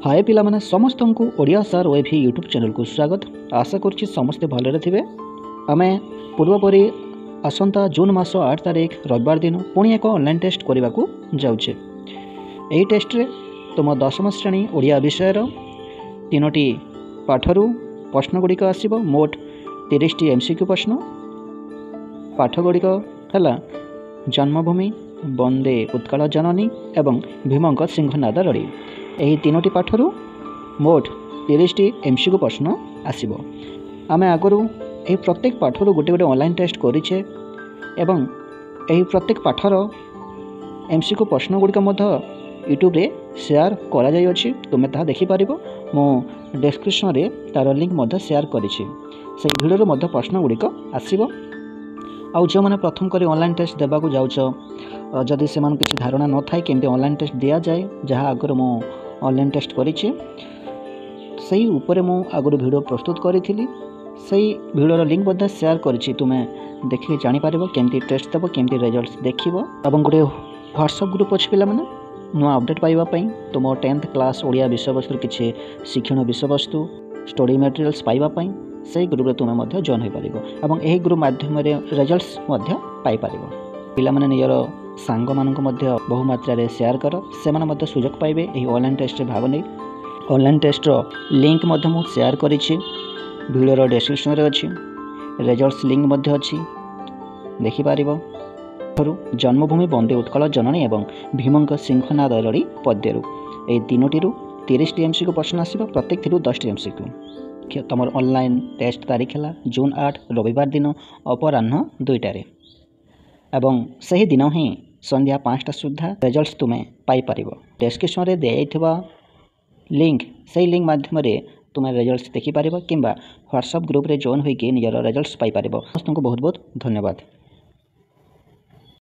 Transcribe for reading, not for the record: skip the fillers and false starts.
हाय पिला माने समस्त को ओडिया सार ओएफी यूट्यूब चैनल को स्वागत। आशा करुच्ची समस्ते भलरे थे। आमे पूर्वपरी आसंता जून मास 8 तारिख रविवार दिन पुणी एक ऑनलाइन टेस्ट करने को जाऊे। यही टेस्ट रे तुम 10वीं श्रेणी ओडिया विषयर 3टी पाठरू प्रश्न गुड़िक आसब। मोट 30टी एमसीक्यू प्रश्न। पाठ गुड़िक है जन्मभूमि, वंदे उत्कल जननी एवं भीमंक सिंहनाद रड़ी। यही 3टी पाठरू मोट 30टी एमसीक्यू प्रश्न आसब। आमे आगरू यही प्रत्येक पाठरू गोटे गोटे ऑनलाइन टेस्ट करिछे एवं यही प्रत्येक पाठर एमसीक्यू प्रश्न गुड़िक यूट्यूब रे शेयर करा जाय अछि। तुमे ताहा देखि पारिबो। मो डिस्क्रिप्शन रे तार लिंक मध्य शेयर करिछि। से वीडियो रे मध्य प्रश्न गुड़िक आसीबो। आउ जो मैंने प्रथम करी ऑनलाइन टेस्ट देवा को जाऊच, जदि से किसी धारणा न थाए केमती ऑनलाइन टेस्ट दिया जाए, जहाँ आगर मु ऑनलाइन टेस्ट करिछि सही ऊपर मु आगर वीडियो प्रस्तुत करी सही वीडियो लिंक मध्य शेयर करिछि। तुमे देखि जानि पारिबो केमती टेस्ट देबो, केमती रिजल्ट्स देखिबो। एवं गोटे व्हाट्सएप ग्रुप अछि पिला माने नुआ अपडेट पाइबा पई। तुम 10th क्लास ओडिया विषयवस्तु किछि शिक्षण विषयवस्तु स्टडी मटेरियल्स पाइबा पई सही ग्रुप रे तुमे मध्य जॉइन होई पारिबो एवं एही ग्रुप माध्यम रे रिजल्ट्स मध्य पाई पारिबो। पिला माने नियर सांग मानक मध्य बहु मात्रा रे शेयर कर, से माने मध्य सुযোগ पाइबे एही ऑनलाइन टेस्ट रे भाग नै। ऑनलाइन टेस्ट रो लिंक मध्य मु शेयर करिछि, वीडियो रो डिस्क्रिप्शन रे अछि। रिजल्ट्स लिंक मध्य अछि, देखि पारिबो। जन्मभूमि, वंदे उत्कल जननी एवं भीमंक सिंहनाद रड़ी पद्यरू ए 3टी 30टी एमसीक्यू प्रश्न आसीबो। प्रत्येक थिरु 10टी एमसीक्यू। तमर ऑनलाइन टेस्ट तारीख है जून 8 रविवार दिन अपराह्न 2टारे एवं सही दिन ही संध्या 5टा सुधा रिजल्ट्स तुमे पाई परिबो। डिस्क्रिप्शन रे दिया लिंक सही लिंक माध्यम रे तुमे रिजल्ट्स देखि पारिबो किंबा व्हाट्सएप ग्रुप रे जॉइन होइके निजर रिजल्ट्स पाई पारिबो। समस्त को बहुत बहुत धन्यवाद।